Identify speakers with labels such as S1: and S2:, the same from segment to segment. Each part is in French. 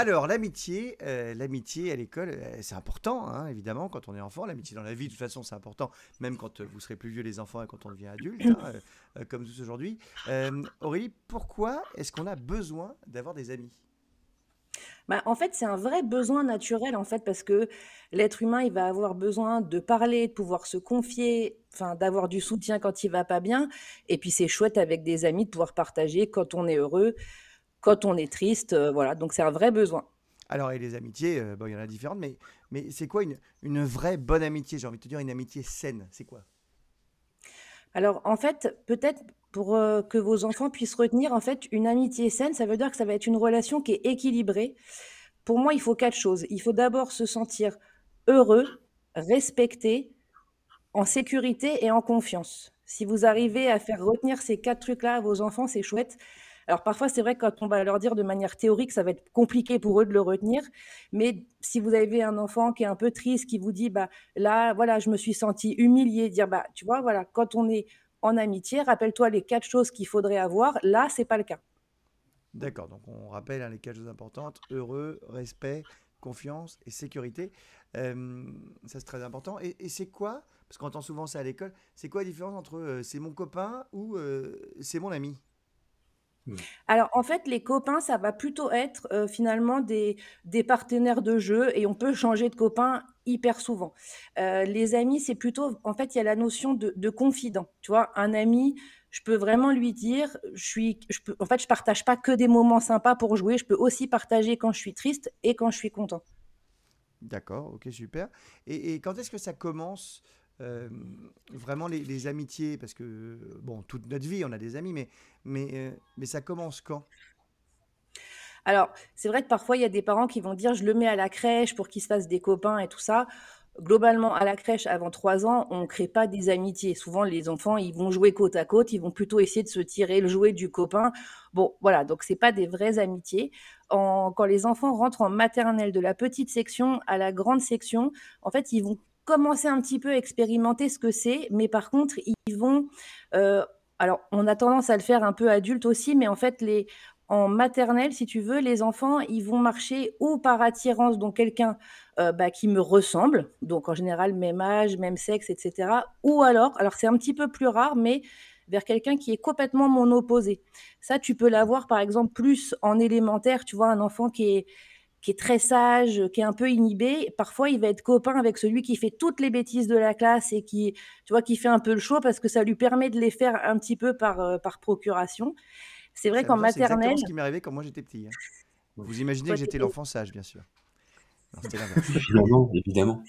S1: Alors, l'amitié à l'école, c'est important, hein, évidemment, quand on est enfant. L'amitié dans la vie, de toute façon, c'est important, même quand vous serez plus vieux, les enfants, et quand on devient adulte, hein, comme tous aujourd'hui. Aurélie, pourquoi est-ce qu'on a besoin d'avoir des amis?
S2: Bah, en fait, c'est un vrai besoin naturel, en fait, parce que l'être humain, il va avoir besoin de parler, de pouvoir se confier, enfin, d'avoir du soutien quand il va pas bien. Et puis, c'est chouette avec des amis de pouvoir partager quand on est heureux, quand on est triste, voilà. Donc, c'est un vrai besoin.
S1: Alors, et les amitiés, bon, il y en a différentes, mais c'est quoi une vraie bonne amitié? J'ai envie de te dire une amitié saine. C'est quoi?
S2: Alors, en fait, peut-être pour que vos enfants puissent retenir, en fait, une amitié saine, ça veut dire que ça va être une relation qui est équilibrée. Pour moi, il faut quatre choses. Il faut d'abord se sentir heureux, respecté, en sécurité et en confiance. Si vous arrivez à faire retenir ces 4 trucs-là à vos enfants, c'est chouette. Alors parfois, c'est vrai que quand on va leur dire de manière théorique, ça va être compliqué pour eux de le retenir, mais si vous avez un enfant qui est un peu triste, qui vous dit: «Bah, là, voilà, je me suis senti humilié», dire: «Bah, tu vois, voilà, quand on est en amitié, rappelle-toi les 4 choses qu'il faudrait avoir». Là, c'est pas le cas.
S1: D'accord, donc on rappelle, hein, les quatre choses importantes, heureux, respect, confiance et sécurité. Ça, c'est très important. Et c'est quoi, parce qu'on entend souvent ça à l'école, c'est quoi la différence entre c'est mon copain ou c'est mon ami?
S3: Mmh.
S2: Alors, en fait, les copains, ça va plutôt être, finalement des partenaires de jeu et on peut changer de copain hyper souvent. Les amis, c'est plutôt en fait, il y a la notion de confident, tu vois? Un ami, je peux vraiment lui dire, je peux en fait, je partage pas que des moments sympas pour jouer, je peux aussi partager quand je suis triste et quand je suis content.
S1: D'accord, ok, super. Et quand est-ce que ça commence euh, vraiment les amitiés? Parce que, bon, toute notre vie, on a des amis, mais ça commence quand?
S2: Alors, c'est vrai que parfois, il y a des parents qui vont dire: «Je le mets à la crèche pour qu'il se fasse des copains et tout ça». Globalement, à la crèche, avant 3 ans, on ne crée pas des amitiés. Souvent, les enfants, ils vont jouer côte à côte, ils vont plutôt essayer de se tirer le jouet du copain. Bon, voilà, donc c'est pas des vraies amitiés. Quand les enfants rentrent en maternelle, de la petite section à la grande section, en fait, ils vont commencer un petit peu à expérimenter ce que c'est, mais par contre, ils vont, heu, alors on a tendance à le faire un peu adulte aussi, mais en fait, les en maternelle, si tu veux, les enfants, ils vont marcher ou par attirance, donc quelqu'un, bah, qui me ressemble, donc en général même âge, même sexe et cetera, ou alors c'est un petit peu plus rare, mais vers quelqu'un qui est complètement mon opposé. Ça, tu peux l'avoir, par exemple, plus en élémentaire, tu vois? Un enfant qui est très sage, qui est un peu inhibé, parfois il va être copain avec celui qui fait toutes les bêtises de la classe et qui, tu vois, qui fait un peu le show parce que ça lui permet de les faire un petit peu par procuration. C'est vrai
S1: C'est
S2: qu'en
S1: amusant, c'est exactement
S2: maternelle,
S1: ce qui m'est arrivé quand moi j'étais petit, hein.
S3: Ouais.
S1: Vous imaginez
S2: toi,
S1: que
S2: tu
S1: j'étais
S2: étais
S1: l'enfant sage, bien sûr. Non, c'était l'inverse.
S3: Finalement, évidemment.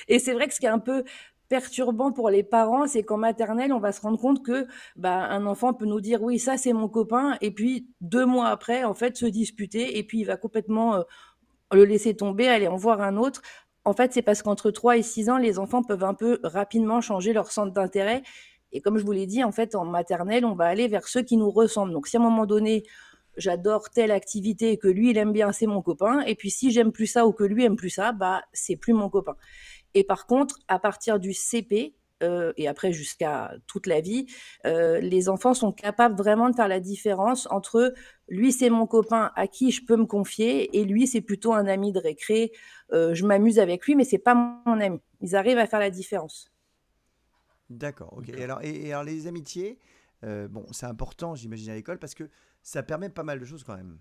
S2: et c'est vrai que ce qui est un peu perturbant pour les parents, c'est qu'en maternelle, on va se rendre compte que, bah, un enfant peut nous dire: «Oui, ça, c'est mon copain» et puis 2 mois après, en fait, se disputer et puis il va complètement, le laisser tomber, aller en voir un autre. En fait, c'est parce qu'entre 3 et 6 ans, les enfants peuvent un peu rapidement changer leur centre d'intérêt et comme je vous l'ai dit, en fait, en maternelle, on va aller vers ceux qui nous ressemblent. Donc si à un moment donné, j'adore telle activité et que lui, il aime bien, c'est mon copain et puis si j'aime plus ça ou que lui aime plus ça, bah, c'est plus mon copain. Et par contre, à partir du CP, et après jusqu'à toute la vie, les enfants sont capables vraiment de faire la différence entre lui, c'est mon copain à qui je peux me confier et lui, c'est plutôt un ami de récré. Je m'amuse avec lui, mais c'est pas mon ami. Ils arrivent à faire la différence.
S1: D'accord, ok. Et
S3: D'accord.
S1: alors, et alors les amitiés, bon, c'est important, j'imagine, à l'école, parce que ça permet pas mal de choses quand même.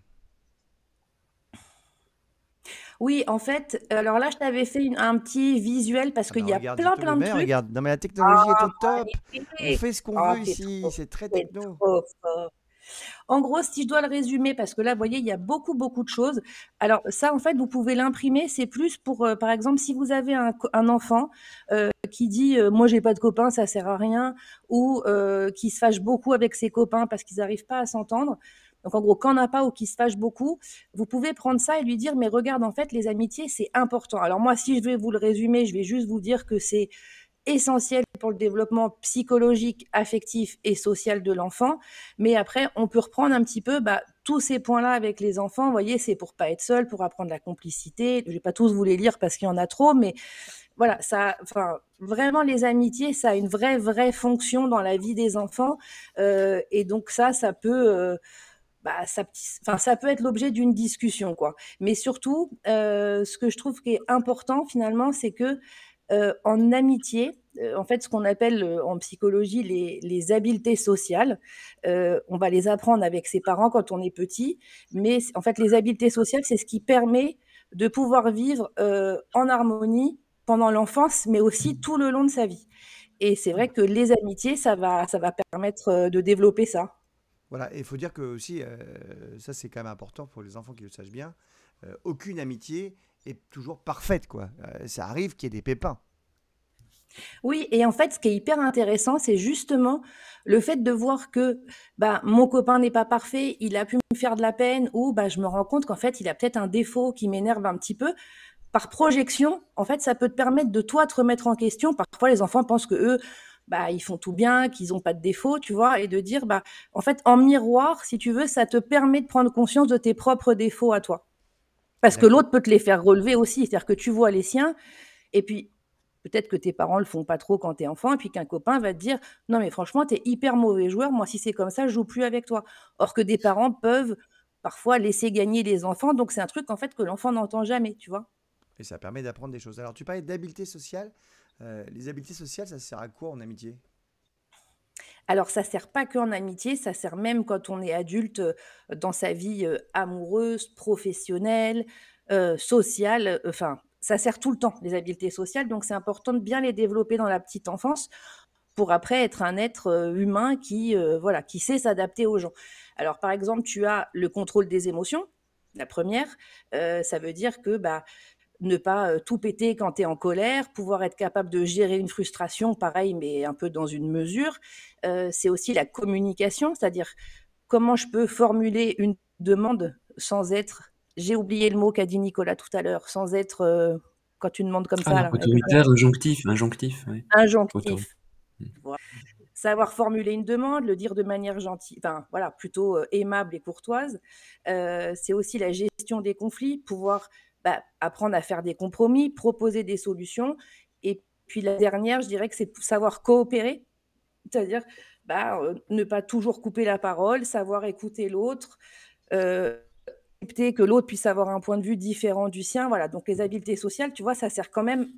S2: Oui, en fait, alors là, je t'avais fait un petit visuel parce
S1: Ah
S2: qu'il
S1: ben
S2: y a
S1: regarde, je te le
S2: plein de
S1: mets,
S2: trucs.
S1: regarde. Non mais la technologie est
S2: Ah,
S1: au top. On
S2: magnifique!
S1: fait ce qu'on
S2: Ah,
S1: veut ici, c'est très
S2: tu
S1: techno.
S2: trop fort. En gros, si je dois le résumer, parce que là, vous voyez, il y a beaucoup de choses. Alors ça, en fait, vous pouvez l'imprimer. C'est plus pour, par exemple, si vous avez un enfant qui dit moi, j'ai pas de copains, ça sert à rien, ou qui se fâche beaucoup avec ses copains parce qu'ils n'arrivent pas à s'entendre. Donc en gros, quand on n'a pas ou qui se fâche beaucoup, vous pouvez prendre ça et lui dire mais regarde, en fait, les amitiés, c'est important. Alors moi, si je vais vous le résumer, je vais juste vous dire que c'est essentiel pour le développement psychologique, affectif et social de l'enfant. Mais après, on peut reprendre un petit peu bah, tous ces points-là avec les enfants. Vous voyez, c'est pour pas être seul, pour apprendre la complicité. Je vais pas tous vous les lire parce qu'il y en a trop, mais voilà, ça, enfin, vraiment les amitiés, ça a une vraie fonction dans la vie des enfants. Et donc ça peut bah, ça peut être l'objet d'une discussion, quoi. Mais surtout, ce que je trouve qui est important finalement, c'est que en amitié, en fait, ce qu'on appelle en psychologie les habiletés sociales, on va les apprendre avec ses parents quand on est petit, mais en fait, les habiletés sociales, c'est ce qui permet de pouvoir vivre en harmonie pendant l'enfance, mais aussi tout le long de sa vie. Et c'est vrai que les amitiés, ça va permettre de développer ça.
S1: Voilà, et il faut dire que aussi, ça c'est quand même important pour les enfants qui le sachent bien, aucune amitié est toujours parfaite, quoi. Ça arrive qu'il y ait des pépins.
S2: Oui, et en fait, ce qui est hyper intéressant, c'est justement le fait de voir que bah, mon copain n'est pas parfait, il a pu me faire de la peine, ou bah, je me rends compte qu'en fait, il a peut-être un défaut qui m'énerve un petit peu. Par projection, en fait, ça peut te permettre de toi te remettre en question. Parfois, les enfants pensent que eux, bah, ils font tout bien, qu'ils n'ont pas de défaut, tu vois, et de dire, bah, en fait, en miroir, si tu veux, ça te permet de prendre conscience de tes propres défauts à toi. Parce que
S1: D'accord.
S2: l'autre peut te les faire relever aussi, c'est-à-dire que tu vois les siens, et puis peut-être que tes parents le font pas trop quand tu es enfant, et puis qu'un copain va te dire: «Non mais franchement, tu es hyper mauvais joueur, moi si c'est comme ça, je joue plus avec toi». Or que des parents peuvent parfois laisser gagner les enfants, donc c'est un truc en fait que l'enfant n'entend jamais, tu vois?
S1: Et ça permet d'apprendre des choses. Alors, tu parlais d'habileté sociale. Les habiletés sociales, ça sert à quoi en amitié?
S2: Alors ça sert pas qu'en amitié, ça sert même quand on est adulte, dans sa vie, amoureuse, professionnelle, sociale, enfin ça sert tout le temps les habiletés sociales, donc c'est important de bien les développer dans la petite enfance pour après être un être, humain qui, voilà, qui sait s'adapter aux gens. Alors par exemple, tu as le contrôle des émotions, la première ça veut dire que, bah, ne pas, tout péter quand tu es en colère, pouvoir être capable de gérer une frustration, pareil, mais un peu dans une mesure. C'est aussi la communication, c'est-à-dire comment je peux formuler une demande sans être j'ai oublié le mot qu'a dit Nicolas tout à l'heure, sans être, quand tu demandes comme ça
S3: Ah,
S2: là, avec le
S3: autoritaire, injonctif, oui. Autoritaire.
S2: injonctif.
S3: Mmh.
S2: Voilà. Savoir formuler une demande, le dire de manière gentille, enfin voilà, plutôt aimable et courtoise. C'est aussi la gestion des conflits, pouvoir bah, apprendre à faire des compromis, proposer des solutions. Et puis la dernière, je dirais que c'est savoir coopérer, c'est-à-dire bah, ne pas toujours couper la parole, savoir écouter l'autre, euh, accepter que l'autre puisse avoir un point de vue différent du sien. Voilà, donc les habiletés sociales, tu vois, ça sert quand même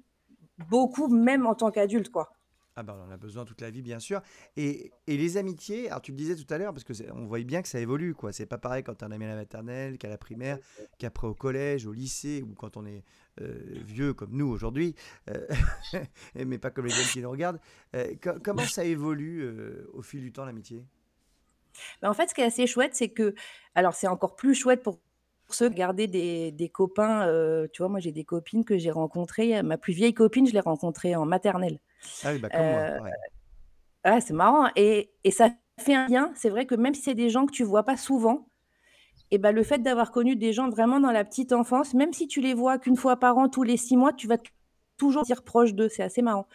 S2: beaucoup, même en tant qu'adulte, quoi.
S1: Ah ben, on en a besoin toute la vie, bien sûr. Et les amitiés, alors tu le disais tout à l'heure, parce que on voit bien que ça évolue, quoi. C'est pas pareil quand on a ami à la maternelle, qu'à la primaire, qu'après au collège, au lycée, ou quand on est vieux comme nous aujourd'hui, euh, mais pas comme les jeunes qui nous regardent. Comment ça évolue au fil du temps, l'amitié?
S2: Mais en fait, ce qui est assez chouette, c'est que alors c'est encore plus chouette pour ceux qui garder des copains, tu vois? Moi, j'ai des copines que j'ai rencontrées, ma plus vieille copine, je l'ai rencontrée en maternelle.
S1: Ah oui, bah comme moi,
S2: Heu,
S1: pareil.
S2: ah, c'est marrant et ça fait un lien. C'est vrai que même si c'est des gens que tu vois pas souvent et bah, le fait d'avoir connu des gens vraiment dans la petite enfance, même si tu les vois qu'une fois par an, tous les 6 mois, tu vas toujours dire proche d'eux. C'est assez marrant.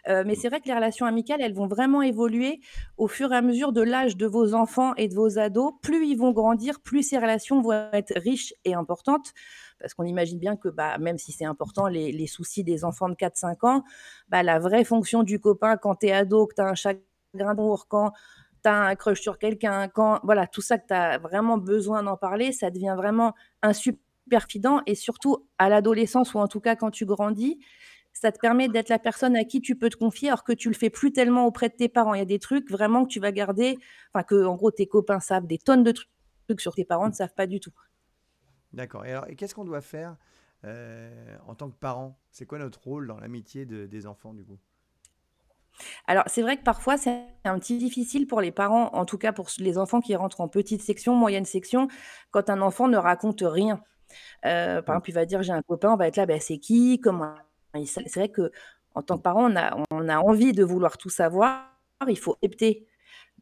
S2: Mais
S1: Mm.
S2: c'est vrai que les relations amicales, elles vont vraiment évoluer au fur et à mesure de l'âge de vos enfants et de vos ados. Plus ils vont grandir, plus ces relations vont être riches et importantes. Parce qu'on imagine bien que bah, même si c'est important, les soucis des enfants de 4-5 ans, bah, la vraie fonction du copain quand tu es ado, que tu as un chagrin d'amour, quand tu as un crush sur quelqu'un, quand voilà, tout ça que tu as vraiment besoin d'en parler, ça devient vraiment un super fidant et surtout à l'adolescence ou en tout cas quand tu grandis, ça te permet d'être la personne à qui tu peux te confier, alors que tu le fais plus tellement auprès de tes parents. Il y a des trucs vraiment que tu vas garder, enfin que en gros tes copains savent des tonnes de trucs sur tes parents ne savent pas du tout.
S1: D'accord. Et alors, et qu'est-ce qu'on doit faire en tant que parent? C'est quoi notre rôle dans l'amitié des enfants, du coup?
S2: Alors c'est vrai que parfois c'est un petit difficile pour les parents, en tout cas pour les enfants qui rentrent en petite section, moyenne section, quand un enfant ne raconte rien. Par
S1: Oui.
S2: exemple, il va dire: «J'ai un copain», on va être là: «Bah, c'est qui? Comment il s'a» C'est vrai qu'en tant que parent, on a envie de vouloir tout savoir. Il faut accepter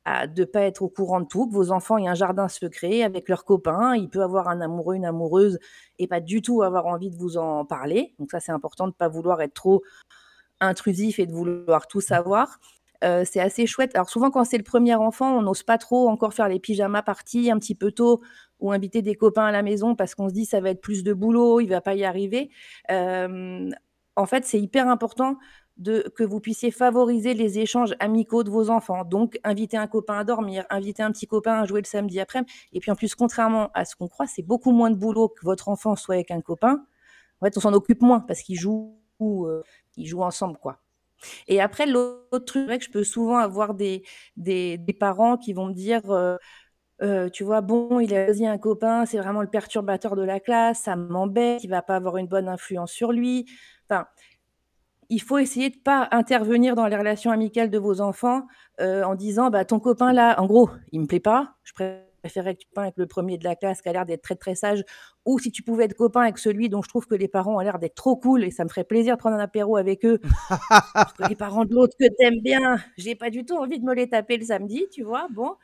S2: de pas être au courant de tout, que vos enfants aient un jardin secret avec leurs copains. Il peut avoir un amoureux, une amoureuse et pas du tout avoir envie de vous en parler. Donc ça, c'est important de pas vouloir être trop intrusif et de vouloir tout savoir. C'est assez chouette. Alors souvent, quand c'est le premier enfant, on n'ose pas trop encore faire les pyjamas parties un petit peu tôt ou inviter des copains à la maison parce qu'on se dit: «Ça va être plus de boulot, il va pas y arriver». En fait, c'est hyper important que vous puissiez favoriser les échanges amicaux de vos enfants. Donc, inviter un copain à dormir, inviter un petit copain à jouer le samedi après-midi. Et puis, en plus, contrairement à ce qu'on croit, c'est beaucoup moins de boulot que votre enfant soit avec un copain. En fait, on s'en occupe moins parce qu'ils jouent ensemble, quoi. Et après, l'autre truc, c'est vrai que je peux souvent avoir des parents qui vont me dire, tu vois, bon, il a choisi un copain, c'est vraiment le perturbateur de la classe, ça m'embête, il va pas avoir une bonne influence sur lui. Enfin, il faut essayer de pas intervenir dans les relations amicales de vos enfants en disant, bah, ton copain là, en gros, il me plaît pas, je préférerais que tu parles avec le premier de la classe qui a l'air d'être très très sage, ou si tu pouvais être copain avec celui dont je trouve que les parents ont l'air d'être trop cool et ça me ferait plaisir de prendre un apéro avec eux, parce que les parents de l'autre que t'aimes bien, j'ai pas du tout envie de me les taper le samedi, tu vois, bon.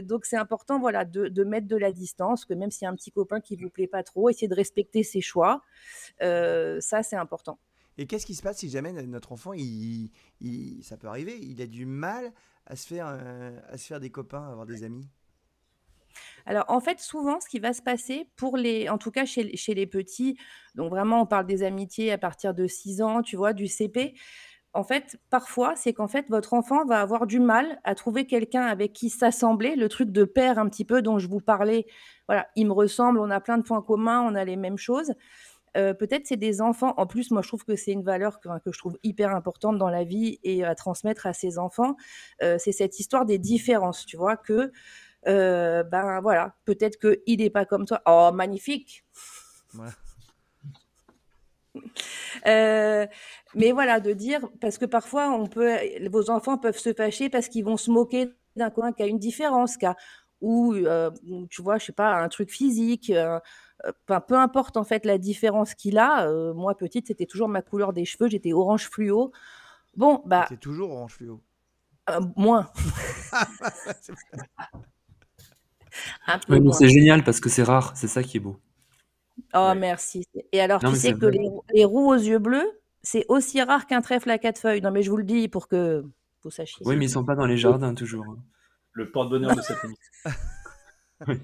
S2: Donc c'est important, voilà, de mettre de la distance, que même s'il y a un petit copain qui vous plaît pas trop, essayez de respecter ses choix, ça c'est important.
S1: Et qu'est-ce qui se passe si jamais notre enfant, ça peut arriver, il a du mal à se faire des copains, à avoir des amis?
S2: Alors, en fait, souvent, ce qui va se passer en tout cas chez les petits, donc vraiment, on parle des amitiés à partir de 6 ans, tu vois, du CP. En fait, parfois, c'est qu'en fait, votre enfant va avoir du mal à trouver quelqu'un avec qui s'assembler, le truc de pair un petit peu dont je vous parlais. Voilà, il me ressemble, on a plein de points communs, on a les mêmes choses. Peut-être c'est des enfants en plus, moi, je trouve que c'est une valeur que je trouve hyper importante dans la vie et à transmettre à ses enfants. C'est cette histoire des différences, tu vois? Que, ben, voilà, peut-être qu'il est pas comme toi. Oh, magnifique!
S1: Ouais.
S2: Mais voilà, de dire parce que parfois vos enfants peuvent se fâcher parce qu'ils vont se moquer d'un coin qui a une différence, ou tu vois, je sais pas, un truc physique, enfin, peu importe en fait la différence qu'il a. Moi petite, c'était toujours ma couleur des cheveux, j'étais orange fluo. Bon, bah,
S1: T'es toujours orange fluo.
S2: moins, un peu
S3: Oui, mais
S2: moins.
S3: c'est génial parce que c'est rare, c'est ça qui est beau.
S2: Oh,
S4: Ouais.
S2: merci. Et alors,
S3: Non,
S2: tu
S3: mais c'est
S2: sais que
S3: vrai.
S2: les roux aux yeux bleus, c'est aussi rare qu'un trèfle à 4 feuilles. Non, mais je vous le dis pour que vous sachiez.
S3: Oui, mais ils sont pas dans les jardins toujours.
S4: Le porte-bonheur de cette émission.
S3: Oui.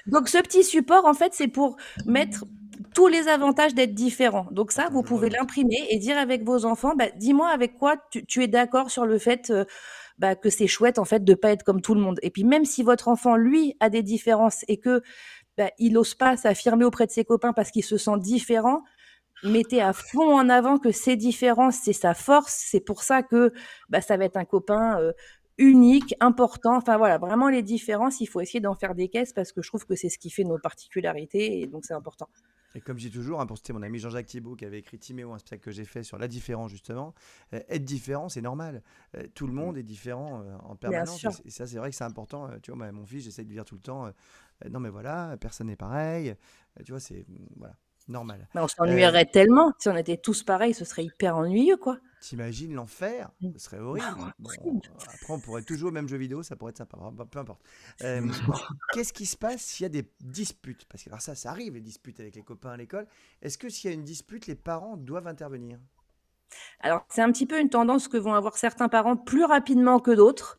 S2: Donc, ce petit support, en fait, c'est pour mettre tous les avantages d'être différent. Donc ça,
S1: Attends,
S2: vous
S1: je le
S2: pouvez
S1: remonte.
S2: l'imprimer et dire avec vos enfants, bah, dis-moi avec quoi tu es d'accord sur le fait bah, que c'est chouette, en fait, de pas être comme tout le monde. Et puis, même si votre enfant, lui, a des différences et que bah, il n'ose pas s'affirmer auprès de ses copains parce qu'il se sent différent, mettez à fond en avant que ces différences, c'est sa force. C'est pour ça que bah, ça va être un copain unique, important. Enfin voilà, vraiment les différences, il faut essayer d'en faire des caisses parce que je trouve que c'est ce qui fait nos particularités et donc c'est important.
S1: Et comme je dis toujours, hein, pour citer mon ami Jean-Jacques Thibault qui avait écrit Timéo, un spectacle que j'ai fait sur la différence justement, être différent c'est normal. Tout le monde est différent en
S2: Bien
S1: permanence.
S2: sûr.
S1: Et ça c'est vrai que c'est important. Tu vois, mon fils, j'essaie de lui dire tout le temps, non mais voilà, personne n'est pareil. Tu vois, c'est voilà, normal.
S2: Mais on s'ennuierait tellement. Si on était tous pareils, ce serait hyper ennuyeux, quoi.
S1: T'imagines l'enfer? Ce serait horrible. Bon, après, on pourrait tout jouer au même jeu vidéo, ça pourrait être sympa. Peu importe. Qu'est-ce qui se passe s'il y a des disputes? Parce que alors ça arrive, les disputes avec les copains à l'école. Est-ce que s'il y a une dispute, les parents doivent intervenir?
S2: Alors, c'est un petit peu une tendance que vont avoir certains parents plus rapidement que d'autres.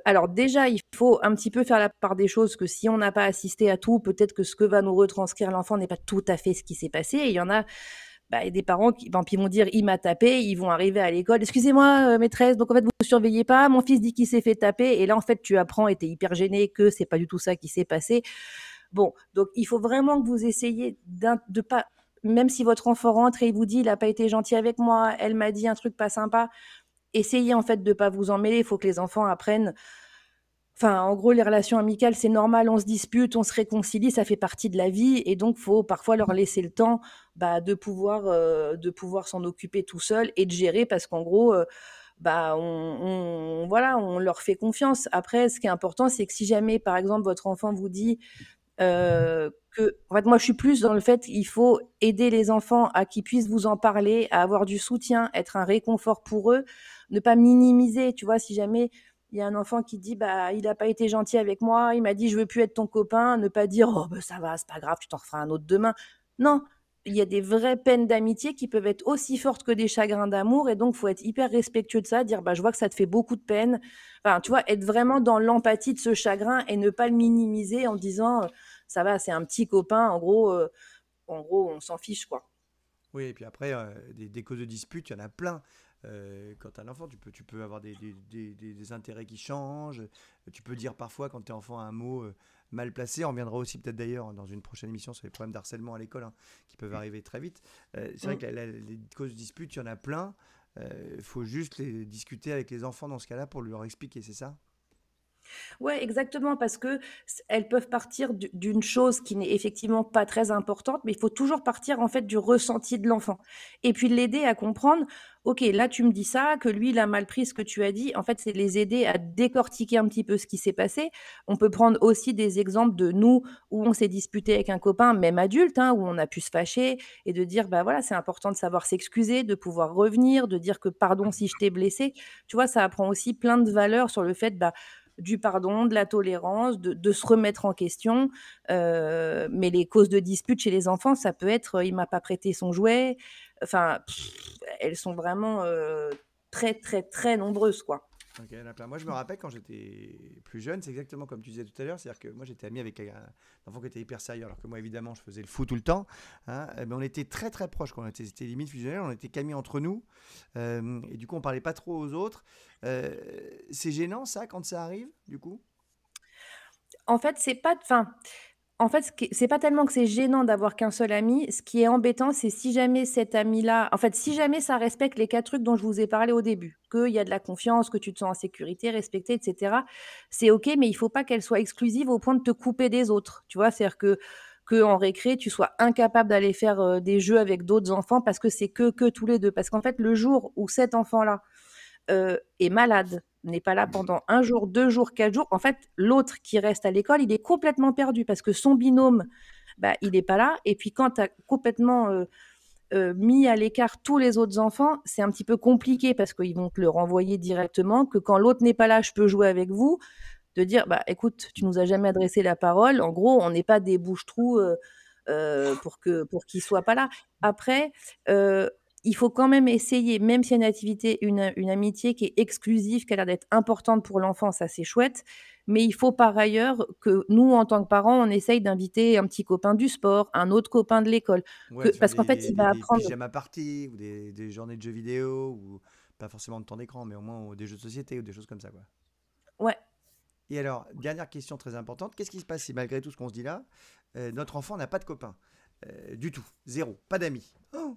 S2: Alors déjà, il faut un petit peu faire la part des choses, que si on n'a pas assisté à tout, peut-être que ce que va nous retranscrire l'enfant n'est pas tout à fait ce qui s'est passé. Et il y en a bah, des parents qui vont dire il m'a tapé, ils vont arriver à l'école, excusez-moi maîtresse, donc en fait vous ne surveillez pas, mon fils dit qu'il s'est fait taper, et là en fait tu apprends et tu es hyper gêné que c'est pas du tout ça qui s'est passé. Bon, donc il faut vraiment que vous essayiez de pas, même si votre enfant rentre et il vous dit il n'a pas été gentil avec moi, elle m'a dit un truc pas sympa, essayez en fait de pas vous en mêler. Il faut que les enfants apprennent. Enfin, en gros, les relations amicales, c'est normal, on se dispute, on se réconcilie, ça fait partie de la vie, et donc faut parfois leur laisser le temps bah, de pouvoir s'en occuper tout seul et de gérer, parce qu'en gros, bah, voilà, on leur fait confiance. Après, ce qui est important, c'est que si jamais, par exemple, votre enfant vous dit en fait, moi, je suis plus dans le fait qu'il faut aider les enfants à qu'ils puissent vous en parler, à avoir du soutien, être un réconfort pour eux, ne pas minimiser. Tu vois, si jamais il y a un enfant qui dit bah il n'a pas été gentil avec moi, il m'a dit je veux plus être ton copain, ne pas dire oh bah ça va, c'est pas grave, tu t'en referas un autre demain. Non, il y a des vraies peines d'amitié qui peuvent être aussi fortes que des chagrins d'amour, et donc faut être hyper respectueux de ça, dire bah je vois que ça te fait beaucoup de peine. Enfin, tu vois, être vraiment dans l'empathie de ce chagrin et ne pas le minimiser en disant ça va, c'est un petit copain, en gros on s'en fiche, quoi.
S1: Oui, et puis après, des causes de dispute, il y en a plein. Quand tu as un enfant, tu peux avoir des intérêts qui changent. Tu peux dire parfois, quand tu es enfant, un mot mal placé. On reviendra aussi peut-être d'ailleurs dans une prochaine émission sur les problèmes d'harcèlement à l'école, hein, qui peuvent arriver très vite. C'est vrai
S2: Mm.
S1: que les causes de dispute, il y en a plein. Il faut juste les discuter avec les enfants dans ce cas-là pour leur expliquer, c'est ça?
S2: Ouais, exactement, parce que elles peuvent partir d'une chose qui n'est effectivement pas très importante, mais il faut toujours partir en fait du ressenti de l'enfant. Et puis l'aider à comprendre, ok, là tu me dis ça, que lui il a mal pris ce que tu as dit. En fait, c'est les aider à décortiquer un petit peu ce qui s'est passé. On peut prendre aussi des exemples de nous où on s'est disputé avec un copain, même adulte, hein, où on a pu se fâcher et de dire, bah voilà, c'est important de savoir s'excuser, de pouvoir revenir, de dire que pardon si je t'ai blessé. Tu vois, ça apprend aussi plein de valeurs sur le fait, bah du pardon, de la tolérance, de se remettre en question. Mais les causes de dispute chez les enfants, ça peut être il m'a pas prêté son jouet. Enfin, elles sont vraiment très, très, très nombreuses, quoi.
S1: Ok, il y en a plein. Moi, je me rappelle quand j'étais plus jeune, c'est exactement comme tu disais tout à l'heure. C'est-à-dire que moi, j'étais ami avec un enfant qui était hyper sérieux, alors que moi, évidemment, je faisais le fou tout le temps, hein. Mais on était très, très proches. Quand on était, c'était limite fusionnel, on était qu'amis entre nous. Et du coup, on parlait pas trop aux autres. C'est gênant, ça, quand ça arrive, du coup?
S2: En fait, c'est pas, enfin, en fait, c'est pas tellement que c'est gênant d'avoir qu'un seul ami. Ce qui est embêtant, c'est si jamais cet ami-là, en fait, si jamais ça respecte les 4 trucs dont je vous ai parlé au début, qu'il y a de la confiance, que tu te sens en sécurité, respecté, et cetera, c'est OK, mais il faut pas qu'elle soit exclusive au point de te couper des autres, tu vois? C'est-à-dire qu'en récré, tu sois incapable d'aller faire, des jeux avec d'autres enfants parce que c'est que tous les 2. Parce qu'en fait, le jour où cet enfant-là est malade, n'est pas là pendant 1 jour, 2 jours, 4 jours, en fait, l'autre qui reste à l'école, il est complètement perdu parce que son binôme, bah, il n'est pas là. Et puis quand tu as complètement mis à l'écart tous les autres enfants, c'est un petit peu compliqué parce qu'ils vont te le renvoyer directement, que quand l'autre n'est pas là, je peux jouer avec vous, de dire, bah écoute, tu nous as jamais adressé la parole. En gros, on n'est pas des bouche-trous pour qu'il soit pas là. Après, il faut quand même essayer, même s'il y a une activité, une amitié qui est exclusive, qui a l'air d'être importante pour l'enfant, ça c'est chouette. Mais il faut par ailleurs que nous, en tant que parents, on essaye d'inviter un petit copain du sport, un autre copain de l'école,
S1: Ouais, sur
S2: parce qu'en fait, il va
S1: des
S2: apprendre.
S1: pyjamas parties, ou des journées de jeux vidéo, ou pas forcément de temps d'écran, mais au moins des jeux de société, ou des choses comme ça, quoi.
S2: Ouais.
S1: Et alors, dernière question très importante, qu'est-ce qui se passe si malgré tout ce qu'on se dit là, notre enfant n'a pas de copain? Du tout, zéro, pas d'amis. Oh.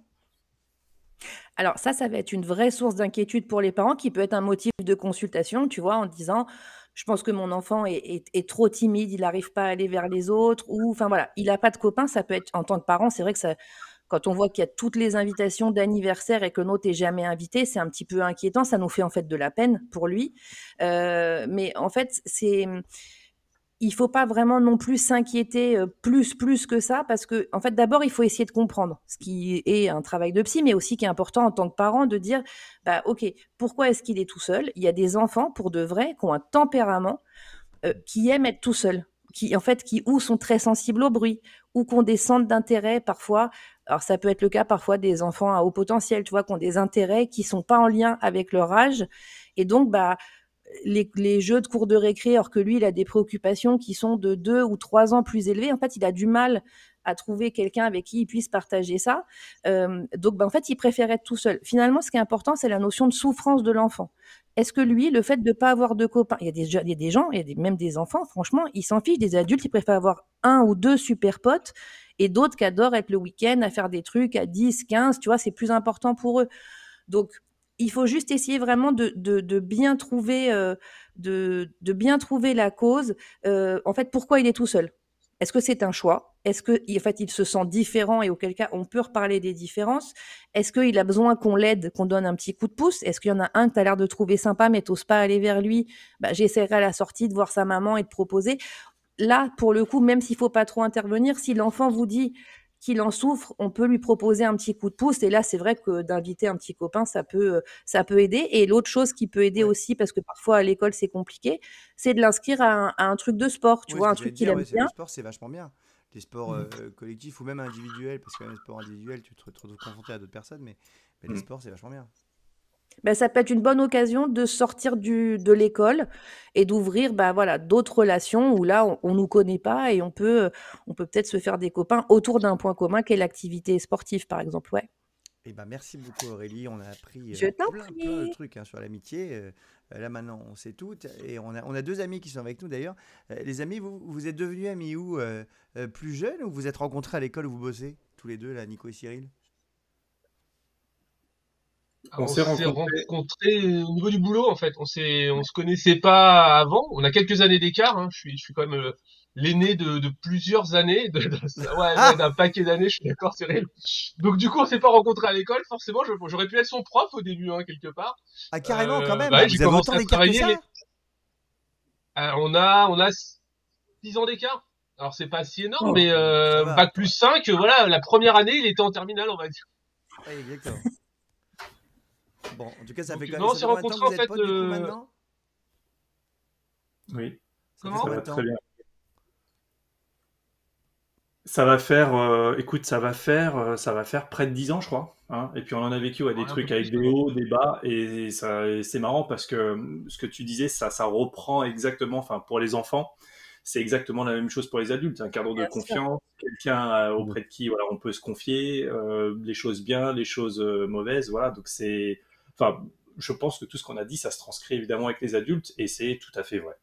S2: Alors ça va être une vraie source d'inquiétude pour les parents qui peut être un motif de consultation, tu vois, en disant: «Je pense que mon enfant est trop timide, il n'arrive pas à aller vers les autres» ou enfin voilà, il a pas de copain. Ça peut être en tant que parent, c'est vrai que ça quand on voit qu'il y a toutes les invitations d'anniversaire et que l'autre est jamais invité, c'est un petit peu inquiétant. Ça nous fait en fait de la peine pour lui. Mais en fait, il faut pas vraiment non plus s'inquiéter, plus que ça parce que en fait, d'abord, il faut essayer de comprendre, ce qui est un travail de psy, mais aussi qui est important en tant que parent de dire: «Bah, OK, pourquoi est-ce qu'il est tout seul?» Il y a des enfants, pour de vrai, qui ont un tempérament, qui aiment être tout seuls, qui en fait, qui ou sont très sensibles au bruit ou qui ont des centres d'intérêt parfois. Alors ça peut être le cas parfois des enfants à haut potentiel, tu vois? Qui ont des intérêts qui sont pas en lien avec leur âge et donc bah, les jeux de cours de récré, alors que lui, il a des préoccupations qui sont de 2 ou 3 ans plus élevées. En fait, il a du mal à trouver quelqu'un avec qui il puisse partager ça. Donc, ben, en fait, il préfère être tout seul. Finalement, ce qui est important, c'est la notion de souffrance de l'enfant. Est-ce que lui, le fait de ne pas avoir de copains, il y a des gens, même des enfants, franchement, ils s'en fichent des adultes, ils préfèrent avoir un ou deux super potes et d'autres qui adorent être le week-end à faire des trucs à 10, 15, tu vois, c'est plus important pour eux. Donc, il faut juste essayer vraiment de bien trouver, de bien trouver la cause. En fait, pourquoi il est tout seul? Est-ce que c'est un choix? Est-ce que, en fait, il se sent différent et auquel cas on peut reparler des différences? Est-ce qu'il a besoin qu'on l'aide, qu'on donne un petit coup de pouce? Est-ce qu'il y en a un que tu as l'air de trouver sympa mais t'oses pas aller vers lui? Bah, j'essaierai à la sortie de voir sa maman et de proposer. Là, pour le coup, même s'il faut pas trop intervenir, si l'enfant vous dit qu'il en souffre, on peut lui proposer un petit coup de pouce. Et là, c'est vrai que d'inviter un petit copain, ça peut aider. Et l'autre chose qui peut aider
S1: Ouais.
S2: aussi, parce que parfois à l'école c'est compliqué, c'est de l'inscrire à un truc de sport, tu
S1: Oui, ce
S2: vois, un
S1: que j'allais
S2: truc
S1: te
S2: qu'il
S1: dire,
S2: aime
S1: ouais, c'est le
S2: bien.
S1: sport, c'est vachement bien. Les sports collectifs ou même individuels, parce que les sports individuels, tu te retrouves confronté à d'autres personnes, mais les sports, c'est vachement bien.
S2: Ben, ça peut être une bonne occasion de sortir de l'école et d'ouvrir bah, voilà, d'autres relations où là, on nous connaît pas et on peut peut-être se faire des copains autour d'un point commun qui est l'activité sportive, par exemple. Ouais.
S1: Eh ben, merci beaucoup Aurélie, on a appris
S2: Je t'en
S1: plein de
S2: prie.
S1: trucs sur l'amitié. Là maintenant on sait tout et on a deux amis qui sont avec nous d'ailleurs. Les amis, vous êtes devenus amis où plus jeunes ou vous êtes rencontrés à l'école où vous bossez tous les deux là, Nico et Cyril?
S4: On
S5: On
S4: s'est
S5: s'est
S4: rencontrés.
S5: rencontrés au niveau du boulot, en fait. On se connaissait pas avant. On a quelques années d'écart, hein. Je suis quand même l'aîné de plusieurs années, ouais,
S1: Ah,
S5: d'un paquet d'années. Je suis d'accord, Cyril. Donc du coup, on s'est pas rencontrés à l'école. Forcément, j'aurais pu être son prof au début, hein, quelque part.
S1: ah, carrément quand même.
S5: Bah,
S1: Ah,
S5: ouais, j'ai
S1: vous avez
S5: commencé
S1: autant
S5: à
S1: d'écart que
S5: travailler.
S1: ça?
S5: On a 6 ans d'écart. Alors c'est pas si énorme,
S4: Oh,
S5: mais
S1: Ça va.
S5: bac plus 5, voilà, la première année, il était en terminale, on va dire.
S1: Ouais, exactement. Bon, en tout cas, ça fait
S5: Donc
S1: quand même.
S5: non, on
S1: Ça
S5: s'est
S1: fait combien de temps que
S5: rencontrés en
S1: vous êtes
S5: fait.
S1: potes du coup maintenant?
S4: Oui,
S1: Ça fait
S5: Comment?
S4: ça
S1: combien
S4: va
S1: de
S4: très
S1: temps?
S4: bien. Ça va faire, écoute, ça va faire près de 10 ans, je crois. Hein. Et puis on en a vécu ouais, des
S5: Ouais, un peu
S4: trucs avec
S5: plus
S4: des
S5: maintenant.
S4: hauts, des bas, et c'est marrant parce que ce que tu disais, ça reprend exactement, enfin pour les enfants, c'est exactement la même chose pour les adultes. Un cadre de
S2: Bien sûr.
S4: confiance, quelqu'un auprès de qui voilà, on peut se confier, les choses bien, les choses mauvaises, voilà. Donc enfin, je pense que tout ce qu'on a dit, ça se transcrit évidemment avec les adultes, et c'est tout à fait vrai.